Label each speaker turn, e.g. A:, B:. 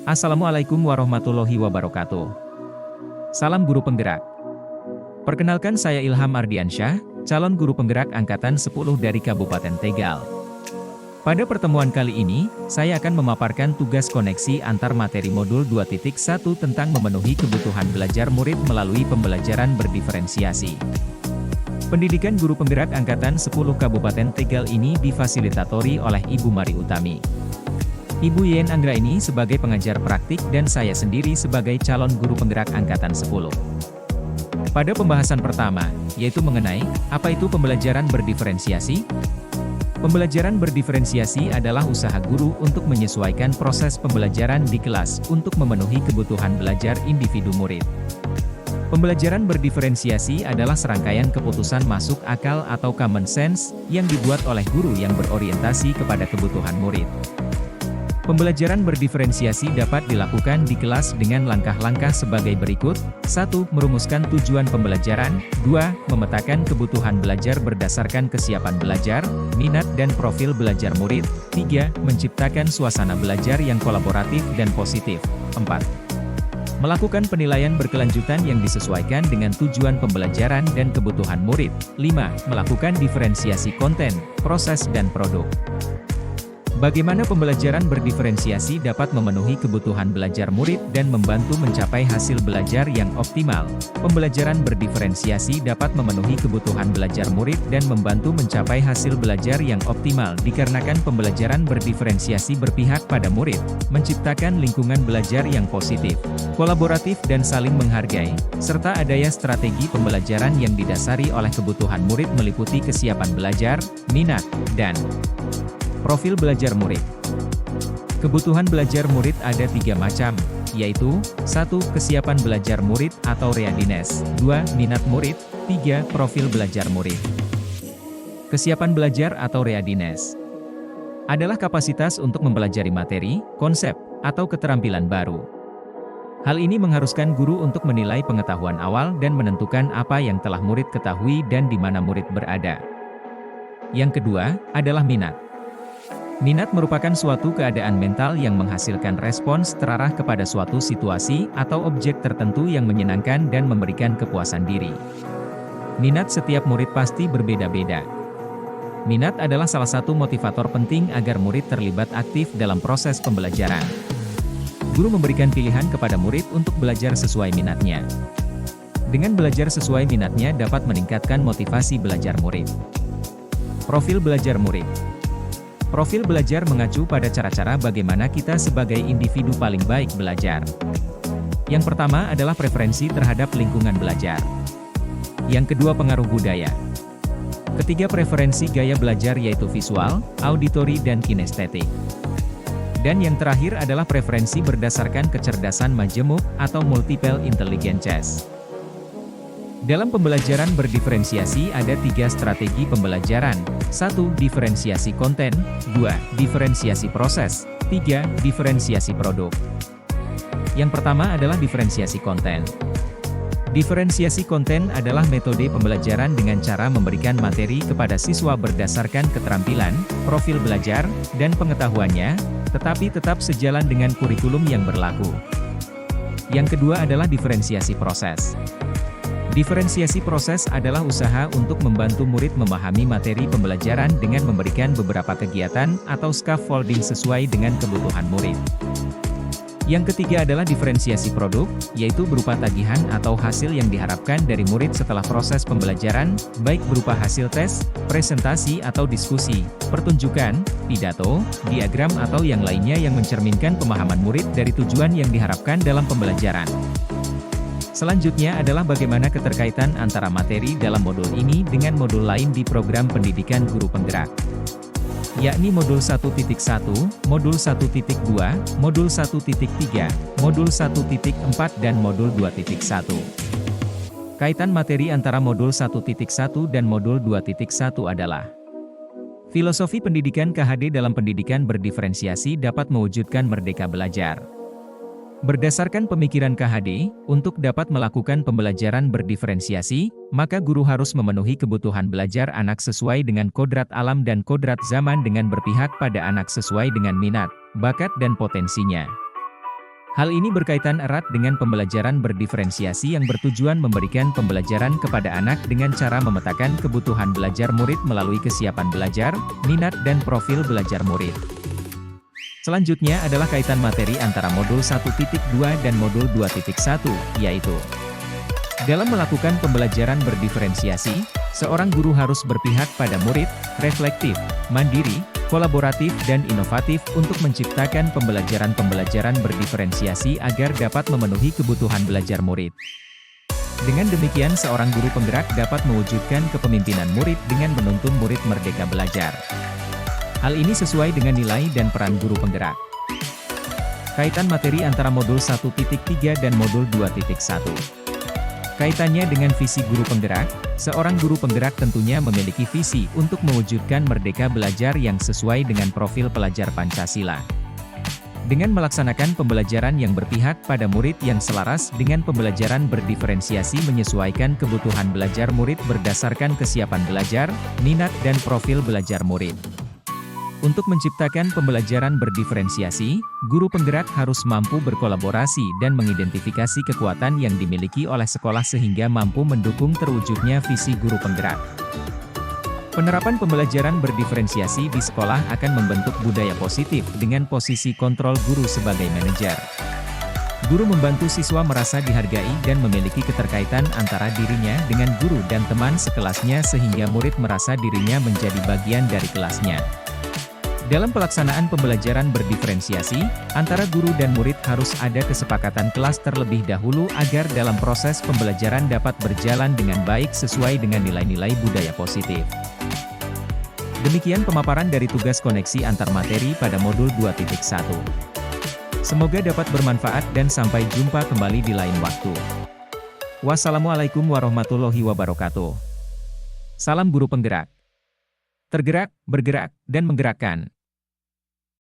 A: Assalamualaikum warahmatullahi wabarakatuh. Salam guru penggerak. Perkenalkan saya Ilham Ardiansyah, calon guru penggerak angkatan 10 dari Kabupaten Tegal. Pada pertemuan kali ini, saya akan memaparkan tugas koneksi antar materi modul 2.1 tentang memenuhi kebutuhan belajar murid melalui pembelajaran berdiferensiasi. Pendidikan guru penggerak angkatan 10 Kabupaten Tegal ini difasilitatori oleh Ibu Mari Utami. Ibu Yen Anggraini sebagai pengajar praktik dan saya sendiri sebagai calon guru penggerak angkatan 10. Pada pembahasan pertama, yaitu mengenai, apa itu pembelajaran berdiferensiasi? Pembelajaran berdiferensiasi adalah usaha guru untuk menyesuaikan proses pembelajaran di kelas untuk memenuhi kebutuhan belajar individu murid. Pembelajaran berdiferensiasi adalah serangkaian keputusan masuk akal atau common sense yang dibuat oleh guru yang berorientasi kepada kebutuhan murid. Pembelajaran berdiferensiasi dapat dilakukan di kelas dengan langkah-langkah sebagai berikut. 1. Merumuskan tujuan pembelajaran. 2. Memetakan kebutuhan belajar berdasarkan kesiapan belajar, minat dan profil belajar murid. 3. Menciptakan suasana belajar yang kolaboratif dan positif. 4. Melakukan penilaian berkelanjutan yang disesuaikan dengan tujuan pembelajaran dan kebutuhan murid. 5. Melakukan diferensiasi konten, proses dan produk. Bagaimana pembelajaran berdiferensiasi dapat memenuhi kebutuhan belajar murid dan membantu mencapai hasil belajar yang optimal? Pembelajaran berdiferensiasi dapat memenuhi kebutuhan belajar murid dan membantu mencapai hasil belajar yang optimal dikarenakan pembelajaran berdiferensiasi berpihak pada murid, menciptakan lingkungan belajar yang positif, kolaboratif dan saling menghargai, serta adanya strategi pembelajaran yang didasari oleh kebutuhan murid meliputi kesiapan belajar, minat, dan profil belajar murid. Kebutuhan belajar murid ada 3 macam, yaitu 1. Kesiapan belajar murid atau readiness. 2. Minat murid. 3. Profil belajar murid. Kesiapan belajar atau readiness adalah kapasitas untuk mempelajari materi, konsep, atau keterampilan baru. Hal ini mengharuskan guru untuk menilai pengetahuan awal dan menentukan apa yang telah murid ketahui dan di mana murid berada. Yang kedua, adalah minat. Minat merupakan suatu keadaan mental yang menghasilkan respons terarah kepada suatu situasi atau objek tertentu yang menyenangkan dan memberikan kepuasan diri. Minat setiap murid pasti berbeda-beda. Minat adalah salah satu motivator penting agar murid terlibat aktif dalam proses pembelajaran. Guru memberikan pilihan kepada murid untuk belajar sesuai minatnya. Dengan belajar sesuai minatnya dapat meningkatkan motivasi belajar murid. Profil belajar murid. Profil belajar mengacu pada cara-cara bagaimana kita sebagai individu paling baik belajar. Yang pertama adalah preferensi terhadap lingkungan belajar. Yang kedua pengaruh budaya. Ketiga preferensi gaya belajar yaitu visual, auditori dan kinestetik. Dan yang terakhir adalah preferensi berdasarkan kecerdasan majemuk atau multiple intelligences. Dalam pembelajaran berdiferensiasi ada 3 strategi pembelajaran. 1. Diferensiasi konten. 2. Diferensiasi proses. 3. Diferensiasi produk. Yang pertama adalah diferensiasi konten. Diferensiasi konten adalah metode pembelajaran dengan cara memberikan materi kepada siswa berdasarkan keterampilan, profil belajar, dan pengetahuannya, tetapi tetap sejalan dengan kurikulum yang berlaku. Yang kedua adalah diferensiasi proses. Diferensiasi proses adalah usaha untuk membantu murid memahami materi pembelajaran dengan memberikan beberapa kegiatan atau scaffolding sesuai dengan kebutuhan murid. Yang ketiga adalah diferensiasi produk, yaitu berupa tagihan atau hasil yang diharapkan dari murid setelah proses pembelajaran, baik berupa hasil tes, presentasi atau diskusi, pertunjukan, pidato, diagram atau yang lainnya yang mencerminkan pemahaman murid dari tujuan yang diharapkan dalam pembelajaran. Selanjutnya adalah bagaimana keterkaitan antara materi dalam modul ini dengan modul lain di program pendidikan guru penggerak, yakni modul 1.1, modul 1.2, modul 1.3, modul 1.4 dan modul 2.1. Kaitan materi antara modul 1.1 dan modul 2.1 adalah filosofi pendidikan KHD dalam pendidikan berdiferensiasi dapat mewujudkan merdeka belajar. Berdasarkan pemikiran KHD, untuk dapat melakukan pembelajaran berdiferensiasi, maka guru harus memenuhi kebutuhan belajar anak sesuai dengan kodrat alam dan kodrat zaman dengan berpihak pada anak sesuai dengan minat, bakat dan potensinya. Hal ini berkaitan erat dengan pembelajaran berdiferensiasi yang bertujuan memberikan pembelajaran kepada anak dengan cara memetakan kebutuhan belajar murid melalui kesiapan belajar, minat dan profil belajar murid. Selanjutnya adalah kaitan materi antara modul 1.2 dan modul 2.1, yaitu dalam melakukan pembelajaran berdiferensiasi, seorang guru harus berpihak pada murid, reflektif, mandiri, kolaboratif dan inovatif untuk menciptakan pembelajaran berdiferensiasi agar dapat memenuhi kebutuhan belajar murid. Dengan demikian seorang guru penggerak dapat mewujudkan kepemimpinan murid dengan menuntun murid merdeka belajar. Hal ini sesuai dengan nilai dan peran guru penggerak. Kaitan materi antara modul 1.3 dan modul 2.1. Kaitannya dengan visi guru penggerak, seorang guru penggerak tentunya memiliki visi untuk mewujudkan merdeka belajar yang sesuai dengan profil pelajar Pancasila. Dengan melaksanakan pembelajaran yang berpihak pada murid yang selaras dengan pembelajaran berdiferensiasi menyesuaikan kebutuhan belajar murid berdasarkan kesiapan belajar, minat dan profil belajar murid. Untuk menciptakan pembelajaran berdiferensiasi, guru penggerak harus mampu berkolaborasi dan mengidentifikasi kekuatan yang dimiliki oleh sekolah sehingga mampu mendukung terwujudnya visi guru penggerak. Penerapan pembelajaran berdiferensiasi di sekolah akan membentuk budaya positif dengan posisi kontrol guru sebagai manajer. Guru membantu siswa merasa dihargai dan memiliki keterkaitan antara dirinya dengan guru dan teman sekelasnya sehingga murid merasa dirinya menjadi bagian dari kelasnya. Dalam pelaksanaan pembelajaran berdiferensiasi, antara guru dan murid harus ada kesepakatan kelas terlebih dahulu agar dalam proses pembelajaran dapat berjalan dengan baik sesuai dengan nilai-nilai budaya positif. Demikian pemaparan dari tugas koneksi antar materi pada modul 2.1. Semoga dapat bermanfaat dan sampai jumpa kembali di lain waktu. Wassalamualaikum warahmatullahi wabarakatuh. Salam guru penggerak. Tergerak, bergerak, dan menggerakkan.